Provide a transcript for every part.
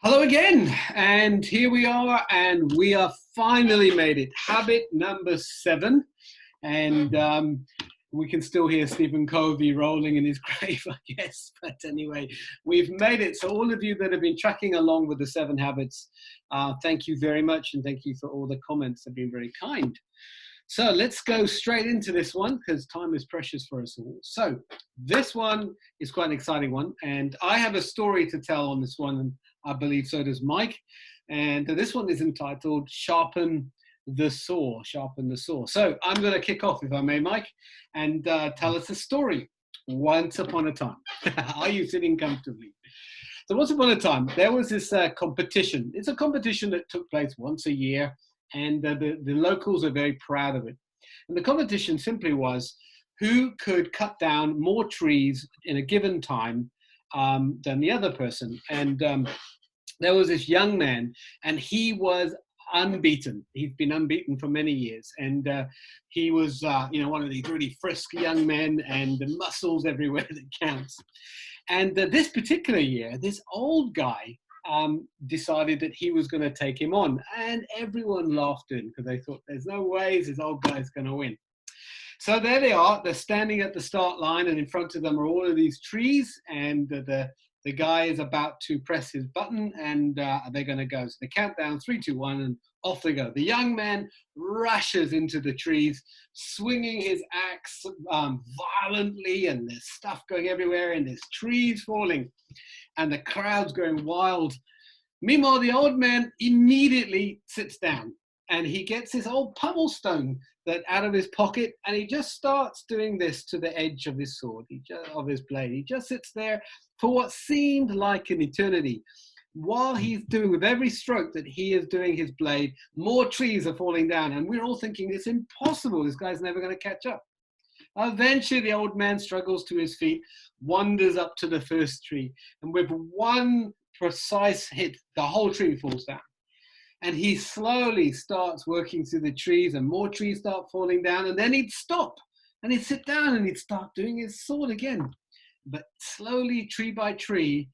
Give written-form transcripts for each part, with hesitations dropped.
Hello again, and here we are, and we are finally made it. Habit number 7, and we can still hear Stephen Covey rolling in his grave, I guess. But anyway, we've made it. So all of you that have been tracking along with the 7 habits, thank you very much, and thank you for all the comments. They've been very kind. So let's go straight into this one because time is precious for us all. So this one is quite an exciting one, and I have a story to tell on this one, and I believe so does Mike. And this one is entitled Sharpen the Saw, Sharpen the Saw. So I'm going to kick off, if I may, Mike, and tell us a story. Once upon a time. Are you sitting comfortably? So once upon a time, there was this competition. It's a competition that took place once a year, and the locals are very proud of it. And the competition simply was who could cut down more trees in a given time than the other person. And there was this young man, and he was unbeaten. He'd been unbeaten for many years, and he was, one of these really frisky young men, and the muscles everywhere that counts. And this particular year, this old guy decided that he was going to take him on, and everyone laughed in because they thought, "There's no way this old guy's going to win." So there they are. They're standing at the start line, and in front of them are all of these trees, and the guy is about to press his button, and they're going to go. So they count down 3, 2, 1, and off they go. The young man rushes into the trees, swinging his axe violently, and there's stuff going everywhere, and there's trees falling, and the crowd's going wild. Meanwhile, the old man immediately sits down, and he gets this old pummel stone out of his pocket, and he just starts doing this to the edge of his sword, of his blade. He just sits there for what seemed like an eternity. While he's doing, with every stroke that he is doing his blade, more trees are falling down, and we're all thinking, it's impossible, this guy's never going to catch up. Eventually, the old man struggles to his feet, wanders up to the first tree, and with one precise hit, the whole tree falls down. And he slowly starts working through the trees, and more trees start falling down, and then he'd stop, and he'd sit down, and he'd start doing his sword again. But slowly, tree by tree,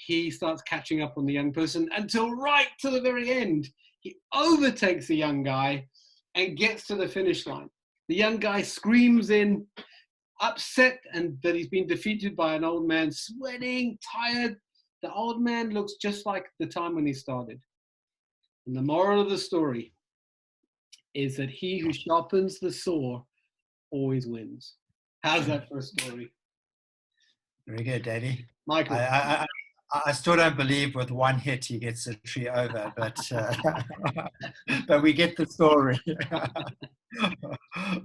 he starts catching up on the young person until right to the very end, he overtakes the young guy and gets to the finish line. The young guy screams in, upset, and that he's been defeated by an old man, sweating, tired. The old man looks just like the time when he started. And the moral of the story is that he who sharpens the saw always wins. How's that for a story? Very good, Davey. Michael. I still don't believe with one hit he gets the tree over, but but we get the story.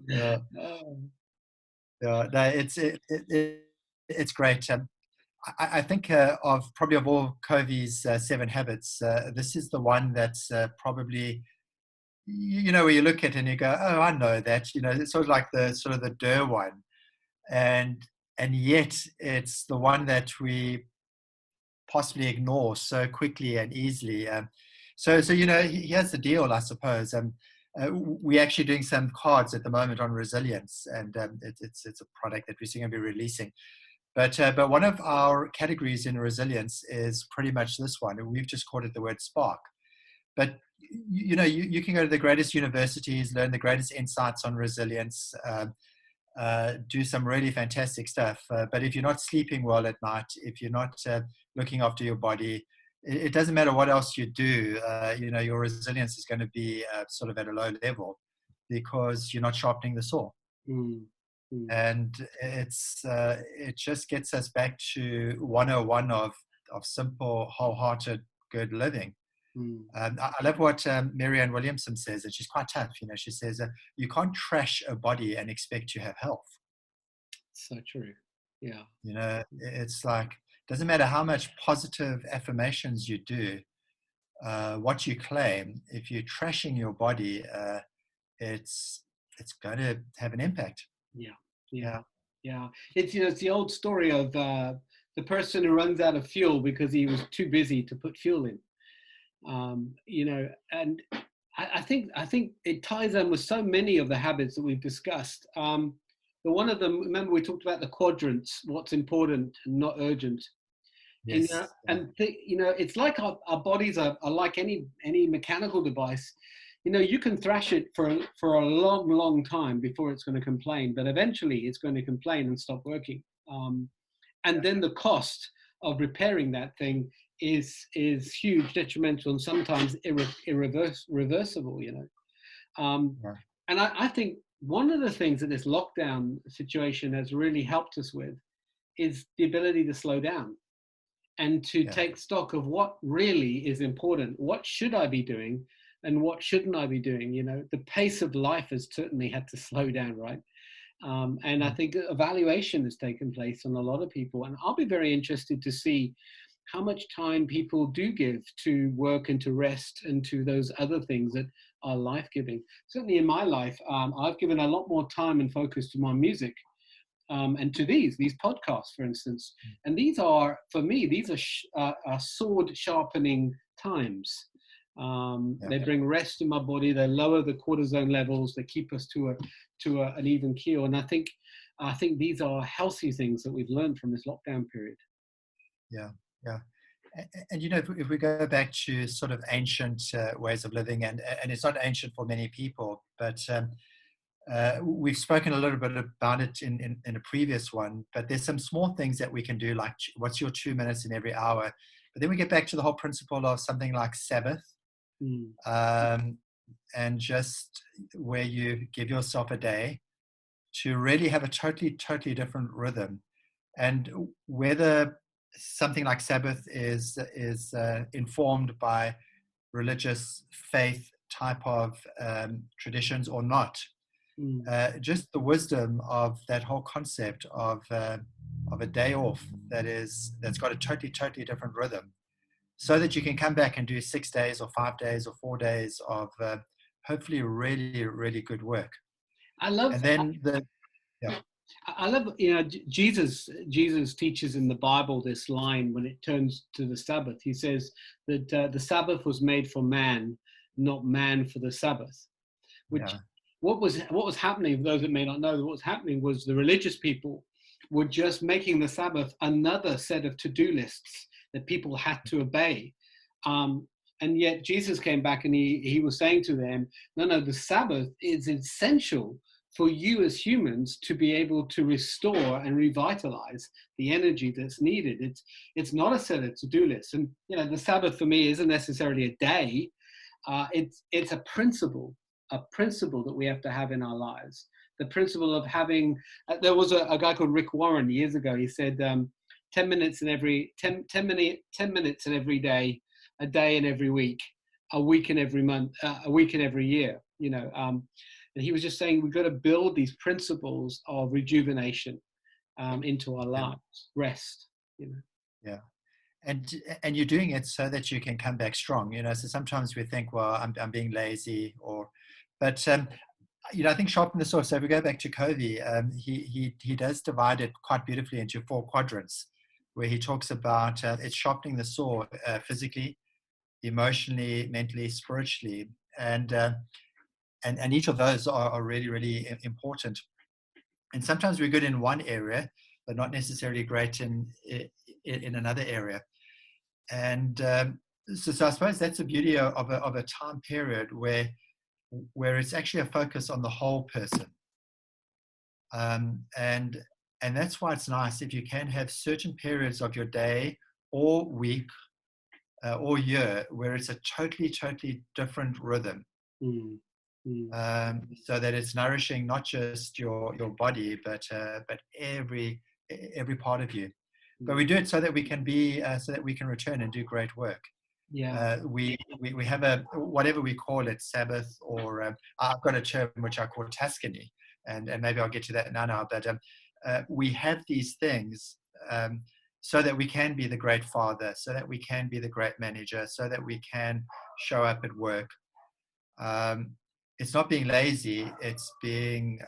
Yeah. No, it's great. I think of all Covey's 7 habits, this is the one that's probably, where you look at it and you go, oh, I know that. It's sort of like the Durr one, and yet it's the one that we possibly ignore so quickly and easily. So here's the deal, I suppose. We're actually doing some cards at the moment on resilience, and it's a product that we're going to be releasing. But one of our categories in resilience is pretty much this one. We've just called it the word spark. But you can go to the greatest universities, learn the greatest insights on resilience, do some really fantastic stuff. But if you're not sleeping well at night, if you're not looking after your body, it doesn't matter what else you do. Your resilience is going to be sort of at a low level because you're not sharpening the saw. Mm. And it just gets us back to 101 of simple, wholehearted, good living. I love what Marianne Williamson says, and she's quite tough. She says you can't trash a body and expect to have health. So true. Yeah. It's like, doesn't matter how much positive affirmations you do, what you claim, if you're trashing your body, it's going to have an impact. Yeah. It's the old story of the person who runs out of fuel because he was too busy to put fuel in. And I think it ties in with so many of the habits that we've discussed. One of them, remember we talked about the quadrants, what's important and not urgent. Yes. Yeah. It's like our bodies are like any mechanical device. You can thrash it for a long time before it's going to complain, but eventually it's going to complain and stop working. And then the cost of repairing that thing is huge, detrimental, and sometimes irreversible. Yeah. And I think one of the things that this lockdown situation has really helped us with is the ability to slow down and to Yeah. take stock of what really is important. What should I be doing and what shouldn't I be doing? The pace of life has certainly had to slow down, right? And I think evaluation has taken place on a lot of people. And I'll be very interested to see how much time people do give to work and to rest and to those other things that are life-giving. Certainly in my life, I've given a lot more time and focus to my music, and to these podcasts, for instance. And these are, for me, these are sword sharpening times. They bring rest to my body. They lower the cortisone levels. They keep us to an even keel. And I think these are healthy things that we've learned from this lockdown period. Yeah. Yeah. And if we go back to sort of ancient ways of living, and it's not ancient for many people, but we've spoken a little bit about it in a previous one, but there's some small things that we can do, like what's your 2 minutes in every hour. But then we get back to the whole principle of something like Sabbath, and just where you give yourself a day to really have a totally different rhythm. And whether something like Sabbath is informed by religious faith type of traditions or not, just the wisdom of that whole concept of a day off that's got a totally different rhythm, so that you can come back and do 6 days or 5 days or 4 days of hopefully really good work. I love. And then I love, Jesus teaches in the Bible this line when it turns to the Sabbath. He says that the Sabbath was made for man, not man for the Sabbath. Which what was happening, for those that may not know, what was happening was the religious people were just making the Sabbath another set of to-do lists that people had to obey. And yet Jesus came back and he was saying to them, no, the Sabbath is essential for you as humans to be able to restore and revitalize the energy that's needed. It's not a set of to-do lists. And the Sabbath for me isn't necessarily a day. It's a principle that we have to have in our lives. The principle of having. There was a guy called Rick Warren years ago. He said 10 minutes in every 10 minutes in every day, a day in every week, a week in every month, a week in every year. And he was just saying we've got to build these principles of rejuvenation into our lives, rest. Yeah. And you're doing it so that you can come back strong. So sometimes we think, well, I'm being lazy, but I think sharpen the sword. So if we go back to Covey, he does divide it quite beautifully into 4 quadrants, where he talks about it's sharpening the sword physically, emotionally, mentally, spiritually, and each of those are really important. And sometimes we're good in one area, but not necessarily great in another area. And so I suppose that's the beauty of a time period where it's actually a focus on the whole person. And that's why it's nice if you can have certain periods of your day or week or year where it's a totally different rhythm. So that it's nourishing not just your body, but every part of you. But we do it so that we can so that we can return and do great work. We have whatever we call it, Sabbath, or I've got a term which I call Tuscany, and maybe I'll get to that now. But we have these things so that we can be the great father, so that we can be the great manager, so that we can show up at work. It's not being lazy; it's being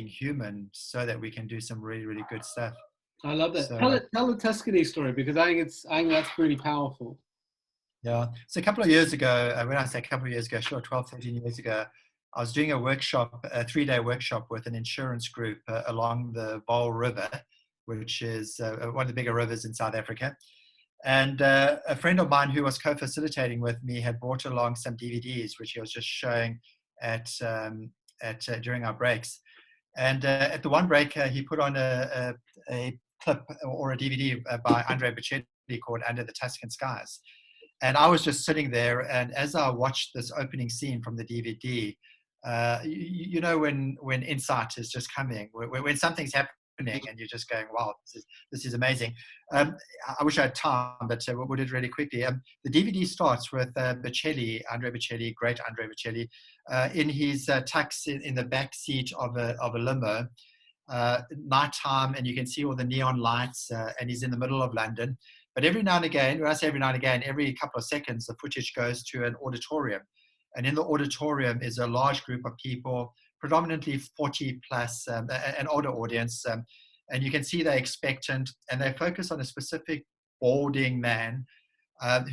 human, so that we can do some really good stuff. I love that. So, tell the Tuscany story, because I think that's pretty powerful. Yeah. So a couple of years ago, when I say a couple of years ago, sure, 12, 13 years ago, I was doing a 3-day workshop with an insurance group along the Vaal River, which is one of the bigger rivers in South Africa. And a friend of mine who was co-facilitating with me had brought along some DVDs, which he was just showing at during our breaks. And at the one break, he put on a clip or a DVD by Andrea Bocelli called "Under the Tuscan Skies." And I was just sitting there, and as I watched this opening scene from the DVD, you know, when insight is just coming, when something's happening, and you're just going, "Wow, this is amazing." I wish I had time, but we'll do it really quickly. The DVD starts with Bocelli, Andrea Bocelli, great Andrea Bocelli, in his tux in the back seat of a limo, nighttime, and you can see all the neon lights, and he's in the middle of London. But every now and again, when I say every now and again, every couple of seconds, the footage goes to an auditorium. And in the auditorium is a large group of people, predominantly 40 plus, an older audience. And you can see they're expectant, and they focus on a specific balding man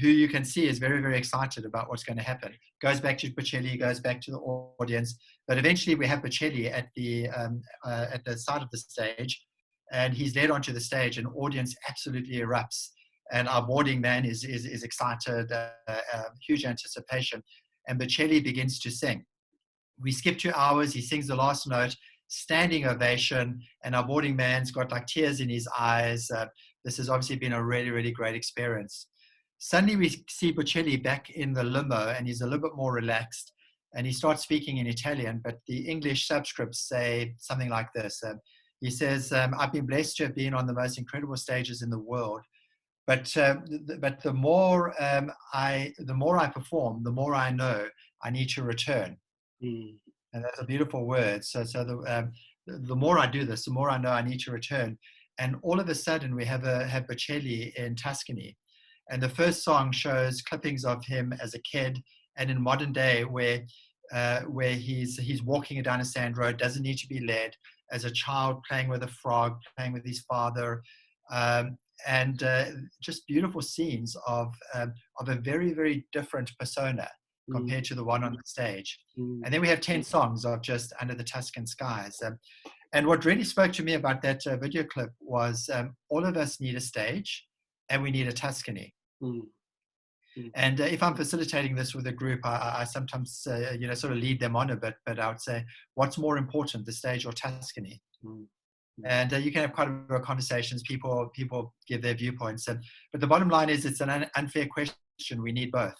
who you can see is very, very excited about what's going to happen. Goes back to Bocelli, goes back to the audience. But eventually we have Bocelli at the side of the stage, and he's led onto the stage, and the audience absolutely erupts. And our boarding man is excited, huge anticipation. And Bocelli begins to sing. We skip 2 hours, he sings the last note, standing ovation, and our boarding man's got like tears in his eyes. This has obviously been a really, really great experience. Suddenly we see Bocelli back in the limo, and he's a little bit more relaxed, and he starts speaking in Italian, but the English subscripts say something like this. He says, "I've been blessed to have been on the most incredible stages in the world. But the more I perform, the more I know I need to return." Mm. And that's a beautiful word. So the more I do this, the more I know I need to return. And all of a sudden, we have Bocelli in Tuscany, and the first song shows clippings of him as a kid, and in modern day, where he's walking down a sand road, doesn't need to be led, as a child playing with a frog, playing with his father. And just beautiful scenes of a very, very different persona compared to the one on the stage. And then we have 10 songs of just Under the Tuscan Skies. And what really spoke to me about that video clip was all of us need a stage, and we need a Tuscany. And if I'm facilitating this with a group, I sometimes sort of lead them on a bit, but I would say, what's more important, the stage or Tuscany? And you can have quite a bit of conversations. People give their viewpoints. But the bottom line is, it's an unfair question. We need both.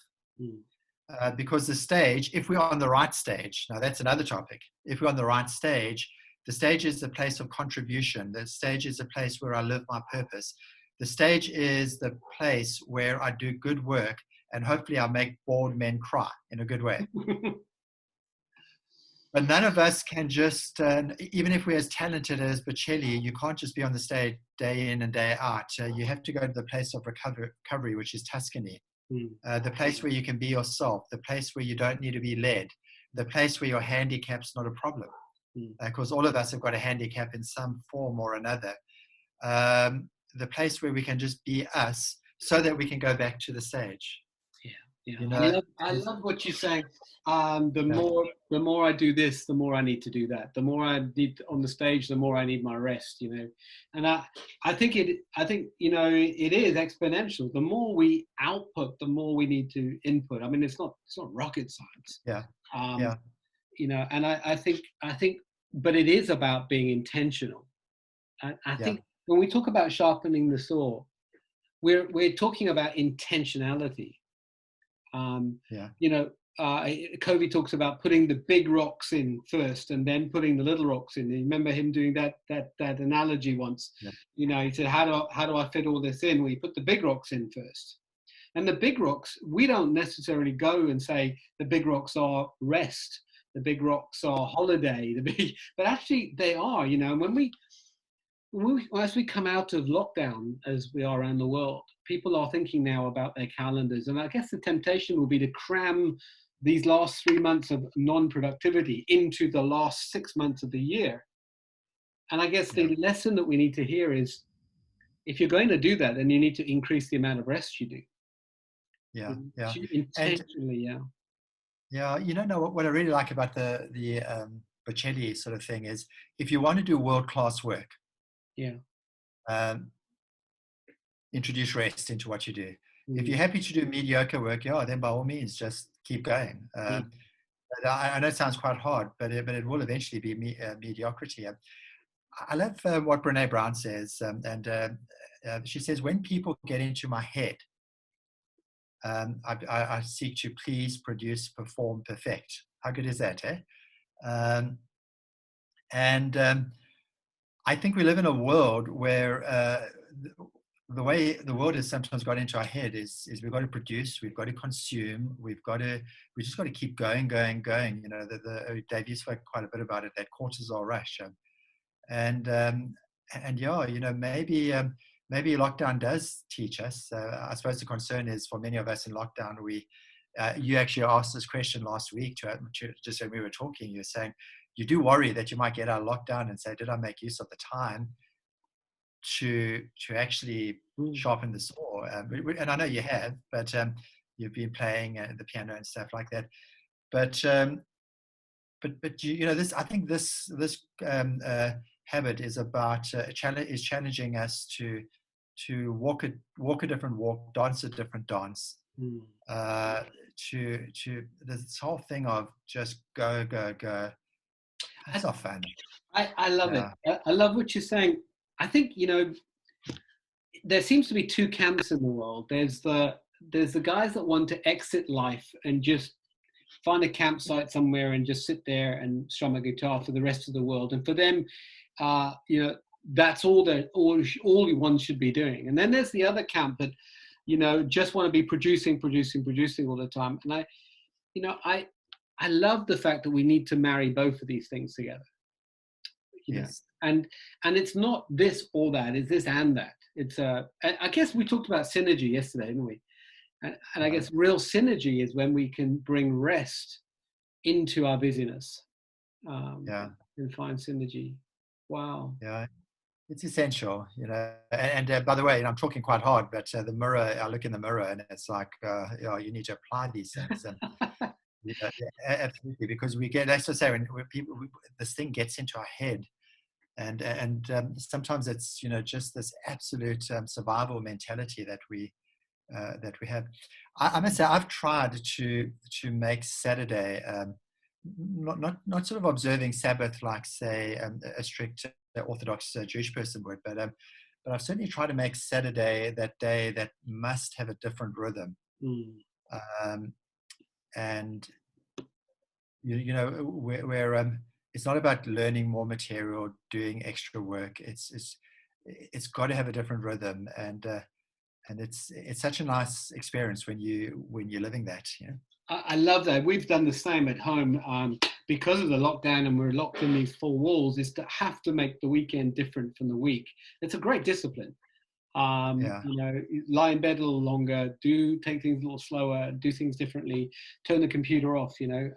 Because the stage, if we're on the right stage, now that's another topic. If we're on the right stage, the stage is a place of contribution. The stage is a place where I live my purpose. The stage is the place where I do good work, and hopefully I make bald men cry in a good way. But none of us can just, even if we're as talented as Bocelli, you can't just be on the stage day in and day out. You have to go to the place of recovery, which is Tuscany. The place where you can be yourself, the place where you don't need to be led, the place where your handicap's not a problem. Because all of us have got a handicap in some form or another. The place where we can just be us, so that we can go back to the stage. Yeah. You know, I love what you're saying. The more I do this, the more I need to do that. The more I need on the stage, the more I need my rest. You know, and I think it is exponential. The more we output, the more we need to input. I mean, it's not rocket science. You know, and I think, but it is about being intentional. I think when we talk about sharpening the saw, we're talking about intentionality. You know, Covey talks about putting the big rocks in first, and then putting the little rocks in. You remember him doing that analogy once. You know, he said, "How do I fit all this in?" Well, you put the big rocks in first, and the big rocks, we don't necessarily go and say the big rocks are rest, the big rocks are holiday, but actually they are. You know, as we come out of lockdown, as we are around the world, people are thinking now about their calendars. And I guess the temptation will be to cram these last 3 months of non-productivity into the last 6 months of the year. And I guess the lesson that we need to hear is, if you're going to do that, then you need to increase the amount of rest you do. Intentionally, you know what I really like about the Bocelli sort of thing is, if you want to do world-class work, introduce rest into what you do. If Mm. you're happy to do mediocre work, yeah, then by all means, just keep going. Yeah. But I know it sounds quite hard, but it will eventually be mediocrity. I love what Brene Brown says, she says, when people get into my head, I seek to please, produce, perform, perfect. How good is that, eh? Um, and I think we live in a world where the way the world has sometimes got into our head is we've got to produce, we've got to consume, we just got to keep going. You know, Dave, you spoke quite a bit about it, that cortisol rush. And yeah, you know, maybe lockdown does teach us. I suppose the concern is for many of us in lockdown, you actually asked this question last week just when we were talking. You were saying you do worry that you might get out of lockdown and say, did I make use of the time to actually sharpen the saw? And I know you have, but you've been playing the piano and stuff like that. But you know, I think this habit is about challenging us to walk a different walk, dance a different dance, to this whole thing of just go. That's not fun. I love it. I love what you're saying. I think, you know, there seems to be two camps in the world. There's the guys that want to exit life and just find a campsite somewhere and just sit there and strum a guitar for the rest of the world. And for them, you know, that's all one should be doing. And then there's the other camp that, you know, just want to be producing all the time. And I love the fact that we need to marry both of these things together. You know? And it's not this or that, it's this and that. It's I guess we talked about synergy yesterday, didn't we? And I guess real synergy is when we can bring rest into our busyness. And find synergy. Wow. Yeah, it's essential, you know. And by the way, I'm talking quite hard, but the mirror, I look in the mirror and it's like, you need to apply these things. And you know, absolutely, because that's to say, when this thing gets into our head, and sometimes it's, you know, just this absolute survival mentality that we have. I must say, I've tried to make Saturday not sort of observing Sabbath like, say, a strict Orthodox Jewish person would, but I've certainly tried to make Saturday that day that must have a different rhythm. And you know, where it's not about learning more material, doing extra work. It's got to have a different rhythm, and it's such a nice experience when you're living that. You know? I love that. We've done the same at home because of the lockdown, and we're locked in these four walls. Is to have to make the weekend different from the week. It's a great discipline. You know, lie in bed a little longer, take things a little slower, do things differently, turn the computer off. You know,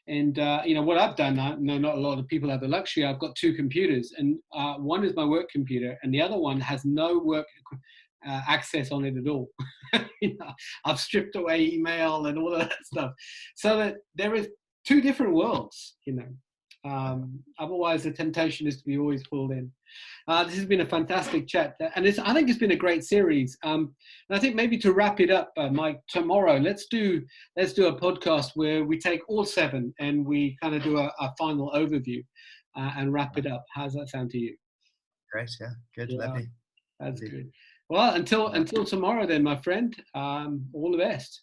you know what I've done. I know not a lot of people have the luxury. I've got two computers, and one is my work computer, and the other one has no work access on it at all. You know, I've stripped away email and all of that stuff, so that there is two different worlds. You know, otherwise the temptation is to be always pulled in. This has been a fantastic chat, and I think it's been a great series. And I think maybe to wrap it up, Mike, tomorrow let's do a podcast where we take all seven and we kind of do a final overview and wrap it up. How's that sound to you? Great, yeah, good, lovely. That's good. Well, until tomorrow then, my friend, all the best.